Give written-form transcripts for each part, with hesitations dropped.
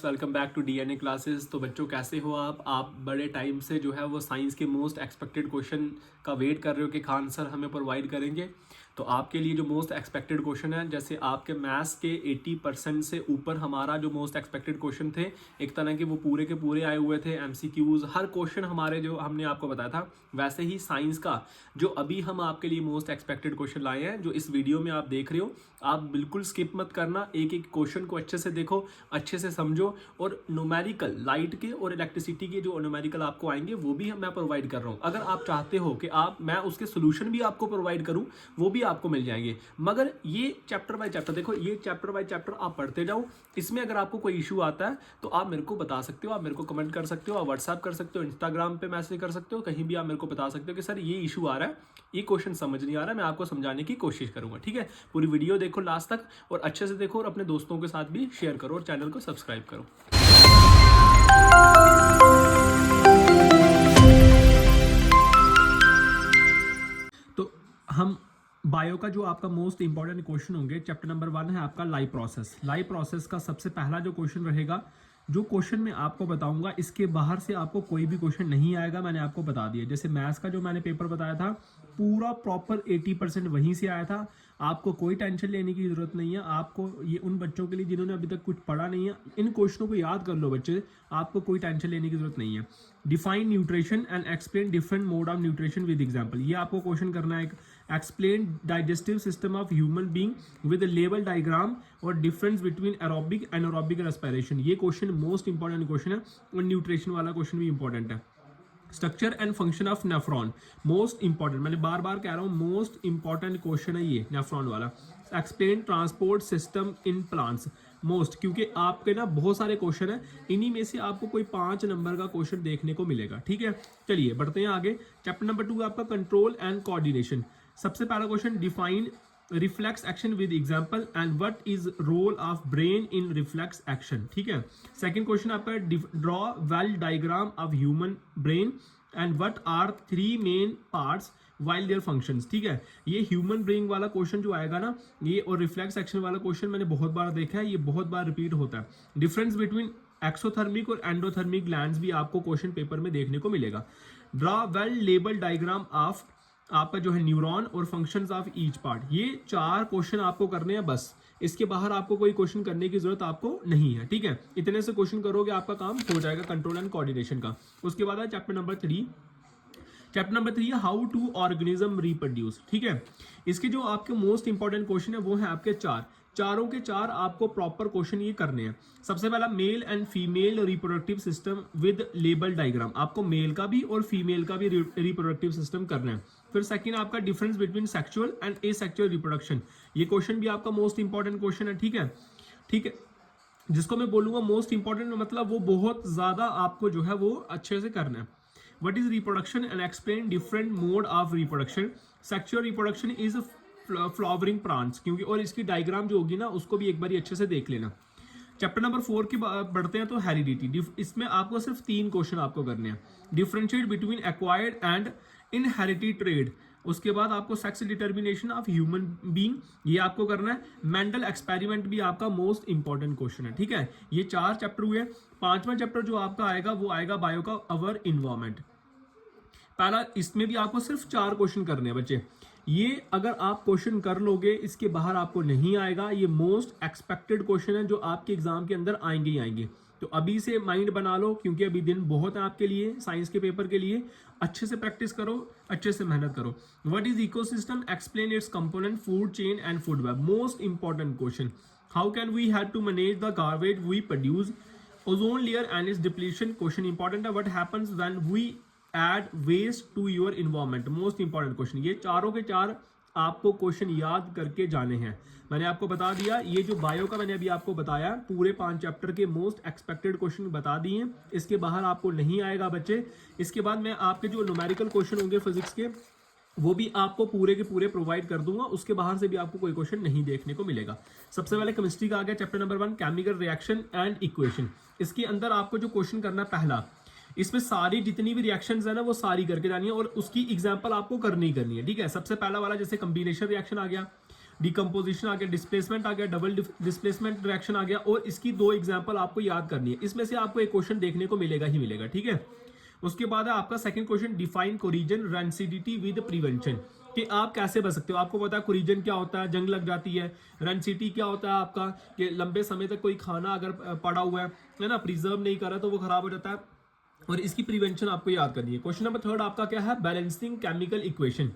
Welcome back to DNA classes. तो बच्चों कैसे हो आप बड़े टाइम से जो है वो साइंस के मोस्ट एक्सपेक्टेड क्वेश्चन का वेट कर रहे हो कि खान सर हमें प्रोवाइड करेंगे। तो आपके लिए जो मोस्ट एक्सपेक्टेड क्वेश्चन है, जैसे आपके मैथ्स के 80% से ऊपर हमारा जो मोस्ट एक्सपेक्टेड क्वेश्चन थे, एक तरह के वो पूरे के पूरे आए हुए थे। एमसीक्यूज हर क्वेश्चन हमारे जो हमने आपको बताया था, वैसे ही साइंस का जो अभी हम आपके लिए मोस्ट एक्सपेक्टेड क्वेश्चन लाए हैं, जो इस वीडियो में आप देख रहे हो, आप बिल्कुल स्किप मत करना। एक एक क्वेश्चन को अच्छे से देखो, अच्छे से समझो, और न्यूमेरिकल लाइट के और इलेक्ट्रिसिटी के जो न्यूमेरिकल आपको आएंगे वो भी मैं प्रोवाइड कर रहा हूँ। अगर आप चाहते हो कि मैं उसके सोल्यूशन भी आपको प्रोवाइड करूँ, वो भी आपको मिल जाएंगे। मगर ये चैप्टर बाय चैप्टर देखो, ये चैप्टर बाय चैप्टर आप पढ़ते जाओ। इसमें अगर आपको कोई इशू आता है तो आप मेरे को बता सकते हो, आप मेरे को कमेंट कर सकते हो, आप व्हाट्सएप कर सकते हो, इंस्टाग्राम पे मैसेज कर सकते हो, कहीं भी आप मेरे को बता सकते हो कि सर ये इशू आ रहा है, ये क्वेश्चन समझ नहीं आ रहा है, मैं आपको समझाने की कोशिश करूंगा। ठीक है, पूरी वीडियो देखो लास्ट तक और अच्छे से देखो, और अपने दोस्तों के साथ भी शेयर करो और चैनल को सब्सक्राइब करो। तो हम बायो का जो आपका मोस्ट इंपॉर्टेंट क्वेश्चन होंगे, चैप्टर नंबर 1 है आपका लाइव प्रोसेस। लाइव प्रोसेस का सबसे पहला जो क्वेश्चन रहेगा, जो क्वेश्चन मैं आपको बताऊंगा, इसके बाहर से आपको कोई भी क्वेश्चन नहीं आएगा, मैंने आपको बता दिया। जैसे मैथ्स का जो मैंने पेपर बताया था, पूरा प्रॉपर 80% वहीं से आया था। आपको कोई टेंशन लेने की जरूरत नहीं है। आपको ये उन बच्चों के लिए जिन्होंने अभी तक कुछ पढ़ा नहीं है, इन क्वेश्चनों को याद कर लो बच्चे, आपको कोई टेंशन लेने की जरूरत नहीं है। Define nutrition and explain different mode of nutrition with example, ये आपको क्वेश्चन करना है। Explain digestive system of human being with level diagram और difference between aerobic and aerobic respiration, ये क्वेश्चन मोस्ट इंपॉर्टेंट क्वेश्चन है। और न्यूट्रिशन वाला question भी इंपॉर्टेंट है। Structure and function of nephron, most important, मैंने बार बार कह रहा हूँ, मोस्ट इंपॉर्टेंट क्वेश्चन है ये नेफ्रॉन वाला। Explain transport system in plants, most, क्योंकि आपके ना बहुत सारे क्वेश्चन है, इन्हीं में से आपको कोई 5 नंबर का क्वेश्चन देखने को मिलेगा। ठीक है, चलिए बढ़ते हैं आगे। चैप्टर नंबर 2 आपका कंट्रोल एंड कोऑर्डिनेशन। सबसे पहला question, define reflex action with example and what is role of brain in reflex action. ठीक है, सेकंड क्वेश्चन आपका, draw well diagram of human brain and what are 3 main parts while their functions. ठीक है, ये human brain वाला question जो आएगा ना, ये और रिफ्लेक्स एक्शन वाला क्वेश्चन मैंने बहुत बार देखा है, ये बहुत बार रिपीट होता है। डिफरेंस बिटवीन एक्सोथर्मिक और एंडोथर्मिक ग्लैंड्स भी आपको क्वेश्चन पेपर में देखने को मिलेगा। Draw well label diagram of आपका जो है न्यूरॉन और फंक्शंस ऑफ ईच पार्ट, ये 4 क्वेश्चन आपको करने हैं बस। इसके बाहर आपको कोई क्वेश्चन करने की जरूरत आपको नहीं है। ठीक है, इतने से क्वेश्चन करोगे आपका काम हो जाएगा कंट्रोल एंड कोऑर्डिनेशन का। उसके बाद है चैप्टर नंबर 3। चैप्टर नंबर 3 है हाउ टू ऑर्गेनिज्म रिप्रोड्यूस। ठीक है, इसके जो आपके मोस्ट इंपॉर्टेंट क्वेश्चन है वो है आपके 4, चारों के 4 आपको प्रॉपर क्वेश्चन ये करने हैं। सबसे पहला, male and female reproductive system with label diagram, आपको मेल का भी और फीमेल का भी रिप्रोडक्टिव सिस्टम करना है। फिर सेकंड आपका, difference between sexual and asexual reproduction, ये क्वेश्चन भी आपका मोस्ट इंपॉर्टेंट क्वेश्चन है। ठीक है, ठीक है, जिसको मैं बोलूंगा मोस्ट इंपॉर्टेंट, मतलब वो बहुत ज्यादा आपको जो है वो अच्छे से करना है। What is reproduction and explain different mode of reproduction. Sexual reproduction is flowering plants, क्योंकि और इसकी डायग्राम जो होगी ना, उसको भी एक बार अच्छे से देख लेना। चैप्टर नंबर 4 की बढ़ते हैं तो हेरिडिटी, इसमें आपको सिर्फ 3 क्वेश्चन आपको करने हैं। Differentiate between acquired and inherited trade, उसके बाद आपको sex determination of human being, ये आपको करना है। मेंडल एक्सपेरिमेंट भी आपका मोस्ट इंपॉर्टेंट क्वेश्चन है। ठीक है, ये 4 चैप्टर हुए। 5वां चैप्टर जो आपका आएगा वो आएगा बायो का अवर इन्वायरमेंट। पहला, इसमें भी आपको सिर्फ 4 क्वेश्चन करने हैं बच्चे। ये अगर आप क्वेश्चन कर लोगे, इसके बाहर आपको नहीं आएगा। ये मोस्ट एक्सपेक्टेड क्वेश्चन है जो आपके एग्जाम के अंदर आएंगे ही आएंगे। तो अभी से माइंड बना लो, क्योंकि अभी दिन बहुत है आपके लिए, साइंस के पेपर के लिए। अच्छे से प्रैक्टिस करो, अच्छे से मेहनत करो। What is ecosystem, explain its component, food chain and food web, most important question. How can we have to manage the garbage we produce, ozone layer and its depletion, question important है। What happens when we add waste to your environment, most important question. ये चारों के 4 आपको question याद करके जाने हैं। मैंने आपको बता दिया, ये जो बायो का मैंने अभी आपको बताया, पूरे 5 चैप्टर के मोस्ट एक्सपेक्टेड क्वेश्चन बता दिए। इसके बाहर आपको नहीं आएगा बच्चे। इसके बाद मैं आपके जो न्यूमेरिकल क्वेश्चन होंगे फिजिक्स के, वो भी आपको पूरे के पूरे प्रोवाइड कर दूंगा। उसके बाहर से भी आपको कोई क्वेश्चन नहीं देखने को मिलेगा। सबसे पहले केमिस्ट्री का आ गया chapter number 1, chemical reaction and equation. इसके अंदर आपको जो क्वेश्चन करना है पहला, इसमें सारी जितनी भी रिएक्शंस है ना, वो सारी करके जानी है और उसकी एग्जांपल आपको करनी ही करनी है। ठीक है, सबसे पहला वाला जैसे कॉम्बिनेशन रिएक्शन आ गया, डिकम्पोजिशन आ गया, डिस्प्लेसमेंट आ गया, डबल डिस्प्लेसमेंट रिएक्शन आ गया, और इसकी 2 एग्जाम्पल आपको याद करनी है। इसमें से आपको एक क्वेश्चन देखने को मिलेगा ही मिलेगा, ठीक है। उसके बाद है आपका second question, define corrosion rancidity with prevention, कि आप कैसे बच सकते हो। आपको पता है कोरिजन क्या होता है, जंग लग जाती है। रेंसिटी क्या होता है आपका, कि लंबे समय तक कोई खाना अगर पड़ा हुआ है ना, प्रिजर्व नहीं कर रहा तो वो खराब हो जाता है, और इसकी प्रिवेंशन आपको याद करनी है। क्वेश्चन नंबर थर्ड आपका क्या है, balancing chemical equation.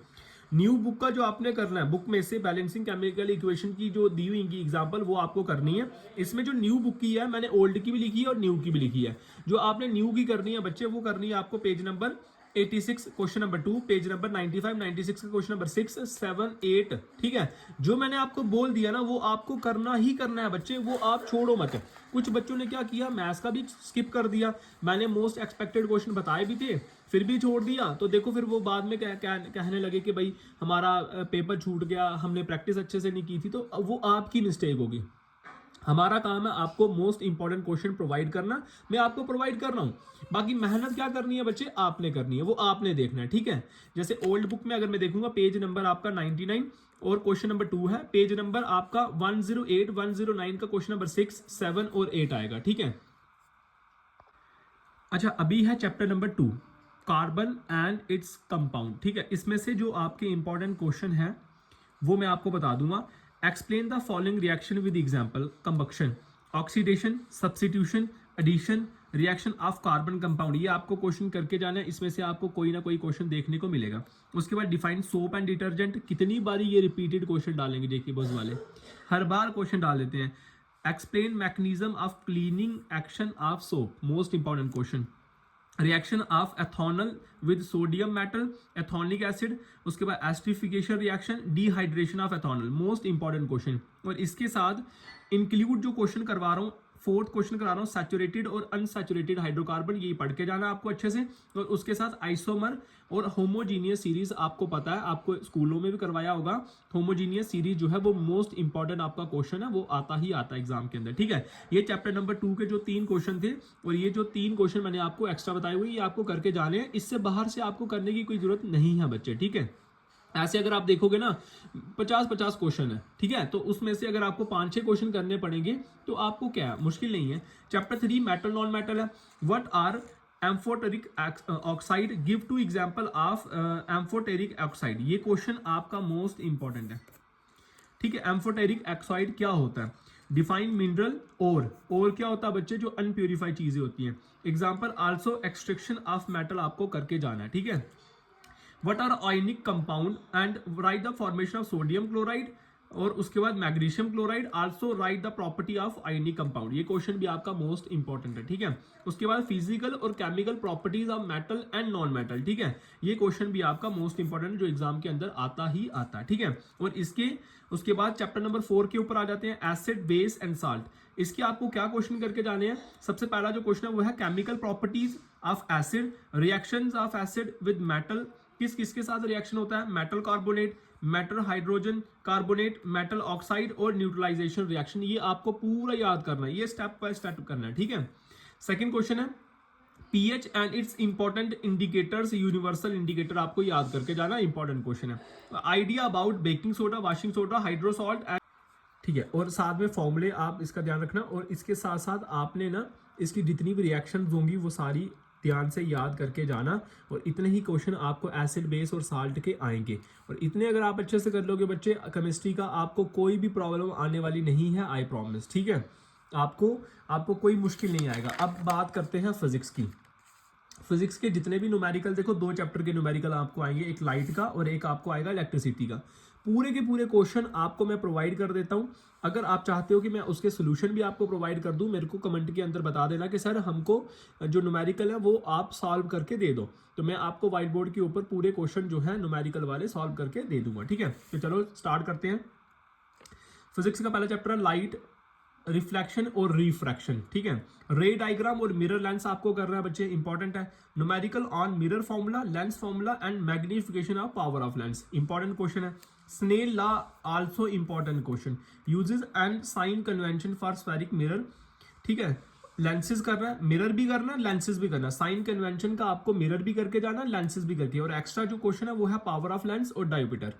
New book का जो आपने करना है, बुक में से बैलेंसिंग केमिकल इक्वेशन की जो दी हुई इनकी एग्जांपल वो आपको करनी है। इसमें जो न्यू बुक की है, मैंने ओल्ड की भी लिखी है और न्यू की भी लिखी है। जो आपने न्यू की करनी है बच्चे, वो करनी है आपको page number 86 question number 2, page number 95 96 का क्वेश्चन नंबर 6 7 8, ठीक है। जो मैंने आपको बोल दिया ना वो आपको करना ही करना है बच्चे, वो आप छोड़ो मत। कुछ बच्चों ने क्या किया, मैथ्स का भी स्किप कर दिया। मैंने मोस्ट एक्सपेक्टेड क्वेश्चन बताए भी थे, फिर भी छोड़ दिया, तो देखो फिर वो बाद में कहने लगे कि भाई हमारा पेपर छूट गया, हमने प्रैक्टिस अच्छे से नहीं की थी। तो वो आपकी मिस्टेक होगी। हमारा काम है आपको मोस्ट इंपॉर्टेंट क्वेश्चन प्रोवाइड करना, मैं आपको प्रोवाइड कर रहा हूं। बाकी मेहनत क्या करनी है बच्चे, आपने करनी है, वो आपने देखना है, ठीक है। जैसे ओल्ड बुक में अगर मैं देखूंगा, पेज नंबर आपका 99 और क्वेश्चन नंबर 2 है, पेज नंबर आपका 108 109 का क्वेश्चन नंबर 6 7 और 8 आएगा, ठीक है। अच्छा, अभी है chapter number 2, carbon and its compound, ठीक है। इसमें से जो आपके इंपॉर्टेंट क्वेश्चन है वो मैं आपको बता दूंगा। Explain the following reaction with example, combustion, oxidation, substitution, addition, reaction of carbon compound. ये आपको क्वेश्चन करके जाना है, इसमें से आपको कोई ना कोई क्वेश्चन देखने को मिलेगा। उसके बाद डिफाइन सोप एंड डिटर्जेंट, कितनी बारी ये रिपीटेड क्वेश्चन डालेंगे जेके बॉस वाले, हर बार क्वेश्चन डाल देते हैं। Explain mechanism of cleaning action of soap, most important question. Reaction of ethanol with sodium metal, ethanoic acid, उसके बाद esterification reaction, dehydration of ethanol, most important question. और इसके साथ इंक्लूड जो क्वेश्चन करवा रहा हूँ, फोर्थ क्वेश्चन करा रहा हूँ, सैचुरेटेड और अनसैचुरेटेड हाइड्रोकार्बन, ये पढ़ के जाना आपको अच्छे से। और उसके साथ आइसोमर और होमोजीनियस सीरीज, आपको पता है, आपको स्कूलों में भी करवाया होगा। होमोजीनियस सीरीज जो है वो मोस्ट इंपॉर्टेंट आपका क्वेश्चन है, वो आता ही आता है एग्जाम के अंदर, ठीक है। ये चैप्टर नंबर 2 के जो 3 क्वेश्चन थे, और ये जो 3 क्वेश्चन मैंने आपको एक्स्ट्रा बताए हुए, ये आपको करके जाने हैं। इससे बाहर से आपको करने की कोई जरूरत नहीं है बच्चे, ठीक है। ऐसे अगर आप देखोगे ना 50-50 क्वेश्चन है, ठीक है, तो उसमें से अगर आपको 5-6 क्वेश्चन करने पड़ेंगे तो आपको क्या है, मुश्किल नहीं है। चैप्टर 3 मेटल नॉन मेटल है। What are amphoteric oxide, give two example of amphoteric oxide, ये क्वेश्चन आपका मोस्ट इंपॉर्टेंट है, ठीक है। एम्फोटेरिक ऑक्साइड क्या होता है, डिफाइन मिनरल, और क्या होता है बच्चे, जो अनप्यूरिफाइड चीजें होती हैं। Example also extraction of metal आपको करके जाना है, ठीक है। What are ionic compound and write the formation of sodium chloride, और उसके बाद magnesium chloride, also right the property of ionic compound, ये क्वेश्चन भी आपका मोस्ट इंपॉर्टेंट है, ठीक है। उसके बाद फिजिकल और chemical properties of metal and non metal, ठीक है, ये क्वेश्चन भी आपका मोस्ट इंपॉर्टेंट जो एग्जाम के अंदर आता ही आता है, ठीक है। और उसके बाद चैप्टर नंबर 4 के ऊपर आ जाते हैं, एसिड, बेस एंड साल्ट। इसके आपको क्या क्वेश्चन करके जाने हैं, सबसे पहला जो क्वेश्चन है वो है chemical properties of acid, reactions of acid with metal, किसके साथ रिएक्शन होता है, metal carbonate, metal hydrogen carbonate, metal oxide और न्यूट्रलाइजेशन रिएक्शन। ये आपको पूरा याद करना है, ये स्टेप बाय स्टेप करना है, ठीक है। सेकंड क्वेश्चन है pH and its important indicators, universal indicator आपको याद करके जाना, इंपॉर्टेंट क्वेश्चन है। Idea about baking soda, washing soda, hydrosalt and, ठीक है। और साथ में फॉर्मूले आप इसका ध्यान रखना, और इसके साथ साथ आपने ना इसकी जितनी भी रिएक्शन होंगी वो सारी ध्यान से याद करके जाना। और इतने ही क्वेश्चन आपको एसिड, बेस और साल्ट के आएंगे, और इतने अगर आप अच्छे से कर लोगे बच्चे, केमिस्ट्री का आपको कोई भी प्रॉब्लम आने वाली नहीं है, आई प्रॉमिस, ठीक है। आपको कोई मुश्किल नहीं आएगा। अब बात करते हैं फिजिक्स की। फिजिक्स के जितने भी न्यूमेरिकल, देखो 2 चैप्टर के न्यूमेरिकल आपको आएंगे, एक लाइट का और एक आपको आएगा इलेक्ट्रिसिटी का। पूरे के पूरे क्वेश्चन आपको मैं प्रोवाइड कर देता हूं। अगर आप चाहते हो कि मैं उसके सोल्यूशन भी आपको प्रोवाइड कर दूं, मेरे को कमेंट के अंदर बता देना कि सर हमको जो न्यूमेरिकल है वो आप सॉल्व करके दे दो, तो मैं आपको व्हाइट बोर्ड के ऊपर पूरे क्वेश्चन जो है न्यूमेरिकल वाले सॉल्व करके दे दूंगा, ठीक है। तो चलो स्टार्ट करते हैं। फिजिक्स का पहला चैप्टर है लाइट, रिफ्लेक्शन और रिफ्रैक्शन, ठीक है। रे डायग्राम और मिरर लेंस आपको करना है बच्चे, इंपॉर्टेंट है। Numerical on mirror formula, lens formula and magnification of power of lens, important question है। Snell law also important question. Uses and sign convention for spheric mirror, ठीक है। लेंसेज करना है, मिरर भी करना है, लेंसेज भी करना है। साइन कन्वेंशन का आपको मिरर भी करके जाना है, लेंसेज भी करके। और एक्स्ट्रा जो क्वेश्चन है वो है पावर ऑफ लेंस और डायोमीटर।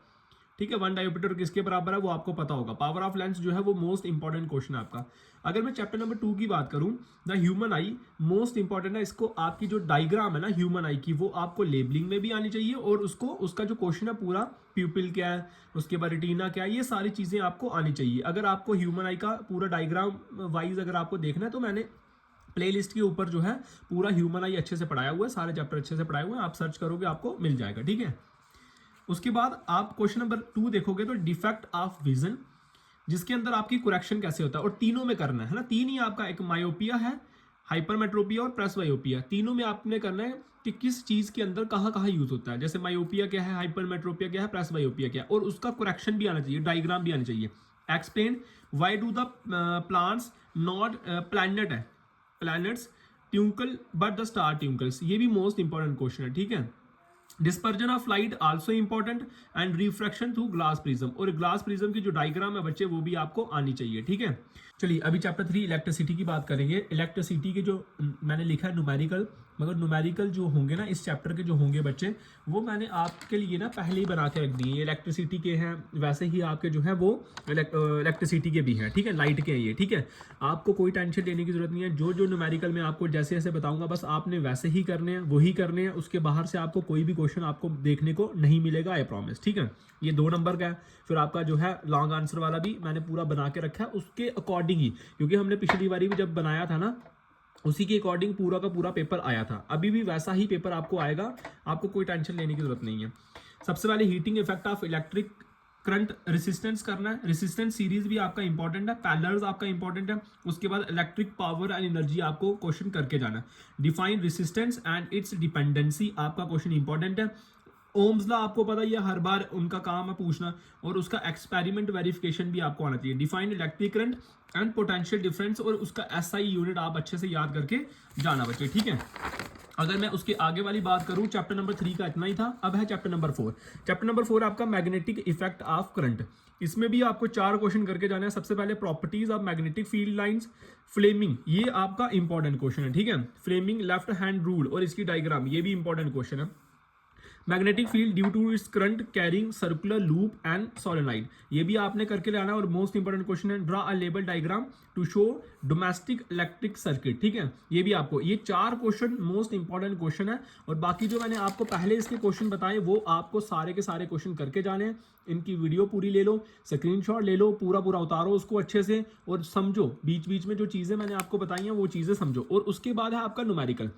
ठीक है, 1 डायोमीटर किसके बराबर है वो आपको पता होगा। पावर ऑफ लेंस जो है वो मोस्ट इंपॉर्टेंट क्वेश्चन है आपका। अगर मैं चैप्टर नंबर 2 की बात करूं, the human I most important है। इसको आपकी जो डायग्राम है ना ह्यूमन आई की, वो आपको लेबलिंग में भी आनी चाहिए और उसको उसका जो क्वेश्चन है पूरा, प्यूपिल क्या है, उसके बाद रेटिना क्या है, ये सारी चीजें आपको आनी चाहिए। अगर आपको ह्यूमन आई का पूरा डायग्राम वाइज अगर आपको देखना है तो मैंने प्लेलिस्ट के ऊपर जो है पूरा ह्यूमन आई अच्छे से पढ़ाया हुआ है, सारे चैप्टर अच्छे से पढ़ाए हुए हैं, आप सर्च करोगे आपको मिल जाएगा। ठीक है, उसके बाद आप क्वेश्चन नंबर 2 देखोगे तो डिफेक्ट ऑफ विजन, जिसके अंदर आपकी करेक्शन कैसे होता है, और तीनों में करना है ना। तीन ही आपका, एक मायोपिया है, हाइपरमेट्रोपिया और प्रेसबायोपिया, तीनों में आपने करना है कि किस चीज के अंदर कहाँ कहाँ यूज होता है। जैसे मायोपिया क्या है, हाइपरमेट्रोपिया क्या है, प्रेसबायोपिया क्या है, और उसका करेक्शन भी आना चाहिए, डायग्राम भी आना चाहिए। Explain why do the plants not planet है, planets twinkle but the star twinkles, ये भी मोस्ट इंपॉर्टेंट क्वेश्चन है। ठीक है, dispersion of light also important and refraction through glass prism, और ग्लास प्रिज्म की जो डायग्राम है बच्चे वो भी आपको आनी चाहिए। ठीक है, चलिए अभी चैप्टर 3 इलेक्ट्रिसिटी की बात करेंगे। इलेक्ट्रिसिटी के जो मैंने लिखा है न्यूमेरिकल, मगर न्यूमेरिकल जो होंगे ना इस चैप्टर के जो होंगे बच्चे, वो मैंने आपके लिए ना पहले ही बना के रख दिए। इलेक्ट्रिसिटी के हैं वैसे ही आपके जो है वो इलेक्ट्रिसिटी के भी हैं। ठीक है, लाइट के हैं ये। ठीक है, आपको कोई टेंशन लेने की जरूरत नहीं है। जो जो न्यूमेरिकल में आपको जैसे जैसे बताऊंगा बस आपने वैसे ही करने हैं, वही करने हैं। उसके बाहर से आपको कोई भी क्वेश्चन आपको देखने को नहीं मिलेगा, आई प्रॉमिस। ठीक है, ये 2 नंबर का है। फिर आपका जो है लॉन्ग आंसर वाला भी मैंने पूरा बना के रखा है उसके अकॉर्डिंग ही, क्योंकि हमने पिछली बारी भी जब बनाया था ना उसी के अकॉर्डिंग पूरा का पूरा पेपर आया था। अभी भी वैसा ही पेपर आपको आएगा, आपको कोई टेंशन लेने की जरूरत नहीं है। सबसे पहले heating effect of electric current, resistance करना है। रेसिस्टेंस सीरीज भी आपका इंपॉर्टेंट है, पैरेलल्स आपका इंपॉर्टेंट है। उसके बाद इलेक्ट्रिक पावर एंड एनर्जी आपको क्वेश्चन करके जाना है। Define resistance and it's dependency आपका क्वेश्चन इंपॉर्टेंट है। ओम्स लॉ आपको पता ही है, हर बार उनका काम है पूछना, और उसका एक्सपेरिमेंट वेरिफिकेशन भी आपको आना चाहिए। Define electric current and potential difference, और उसका एसआई यूनिट आप अच्छे से याद करके जाना बच्चे। ठीक है, अगर मैं उसके आगे वाली बात करूं, चैप्टर नंबर 3 का इतना ही था। अब है चैप्टर नंबर 4। चैप्टर नंबर 4 आपका मैग्नेटिक इफेक्ट ऑफ करंट। इसमें भी आपको 4 क्वेश्चन करके जाना है। सबसे पहले properties of magnetic field lines, Fleming, ये आपका इंपॉर्टेंट क्वेश्चन है। ठीक है, फ्लेमिंग लेफ्ट हैंड रूल और इसकी डायग्राम, ये भी इंपॉर्टेंट क्वेश्चन है। Magnetic field due to its current carrying circular loop and solenoid, ये भी आपने करके लाना है। और मोस्ट इंपोर्टेंट क्वेश्चन है draw a label diagram to show domestic electric circuit. ठीक है, ये भी आपको, ये 4 क्वेश्चन मोस्ट इंपॉर्टेंट क्वेश्चन है। और बाकी जो मैंने आपको पहले इसके क्वेश्चन बताए वो आपको सारे के सारे क्वेश्चन करके जाने हैं। इनकी वीडियो पूरी ले लो, स्क्रीनशॉट ले लो, पूरा पूरा उतारो उसको अच्छे से और समझो, बीच बीच में जो चीजें मैंने आपको बताई हैं वो चीजें समझो। और उसके बाद है आपका न्यूमेरिकल।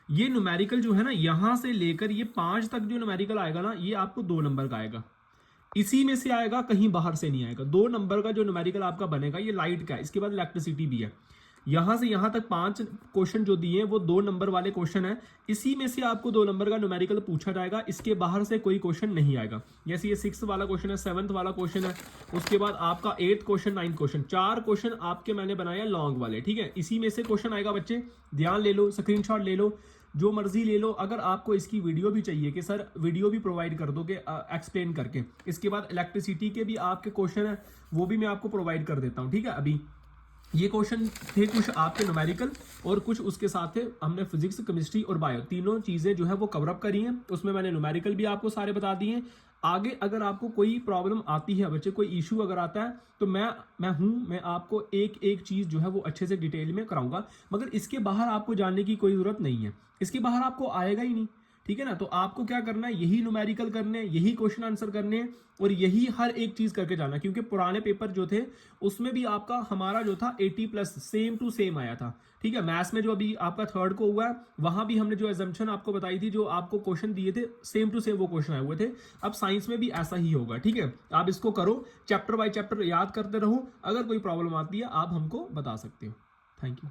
ये न्यूमेरिकल जो है ना, यहां से लेकर ये 5 तक जो न्यूमेरिकल आएगा ना, ये आपको 2 नंबर का आएगा। इसी में से आएगा, कहीं बाहर से नहीं आएगा। 2 नंबर का जो न्यूमेरिकल आपका बनेगा ये लाइट का है। इसके बाद इलेक्ट्रिसिटी भी है। यहां से यहां तक 5 क्वेश्चन जो दिए हैं वो 2 नंबर वाले क्वेश्चन है। इसी में से आपको 2 नंबर का न्यूमेरिकल पूछा जाएगा, इसके बाहर से कोई क्वेश्चन नहीं आएगा। जैसे ये 6th वाला क्वेश्चन है, 7th वाला क्वेश्चन है, उसके बाद आपका 8th question, 9th question, 4 question आपके मैंने बनाया लॉन्ग वाले। ठीक है, इसी में से क्वेश्चन आएगा बच्चे, ध्यान ले लो, स्क्रीनशॉट ले लो, जो मर्जी ले लो। अगर आपको इसकी वीडियो भी चाहिए कि सर वीडियो भी प्रोवाइड कर दोगे एक्सप्लेन करके, इसके बाद इलेक्ट्रिसिटी के भी आपके क्वेश्चन है वो भी मैं आपको प्रोवाइड कर देता हूँ। ठीक है, अभी ये क्वेश्चन थे कुछ आपके न्यूमेरिकल और कुछ उसके साथ थे हमने फिजिक्स, केमिस्ट्री और बायो, तीनों चीजें जो है वो कवर अप करी हैं। उसमें मैंने न्यूमेरिकल भी आपको सारे बता दिए हैं। आगे अगर आपको कोई प्रॉब्लम आती है बच्चे, कोई इशू अगर आता है तो मैं आपको एक एक चीज जो है वो अच्छे से डिटेल में कराऊंगा, मगर इसके बाहर आपको जानने की कोई जरूरत नहीं है, इसके बाहर आपको आएगा ही नहीं। ठीक है ना, तो आपको क्या करना है, यही न्यूमेरिकल करने हैं, यही क्वेश्चन आंसर करने हैं और यही हर एक चीज करके जाना, क्योंकि पुराने पेपर जो थे उसमें भी आपका हमारा जो था 80+ सेम टू सेम आया था। ठीक है, मैथ्स में जो अभी आपका 3rd को हुआ है वहां भी हमने जो एजम्पशन आपको बताई थी, जो आपको क्वेश्चन दिए थे सेम टू सेम वो क्वेश्चन आए हुए थे। अब साइंस में भी ऐसा ही होगा। ठीक है, आप इसको करो, चैप्टर बाय चैप्टर याद करते रहो। अगर कोई प्रॉब्लम आती है आप हमको बता सकते हो। Thank you.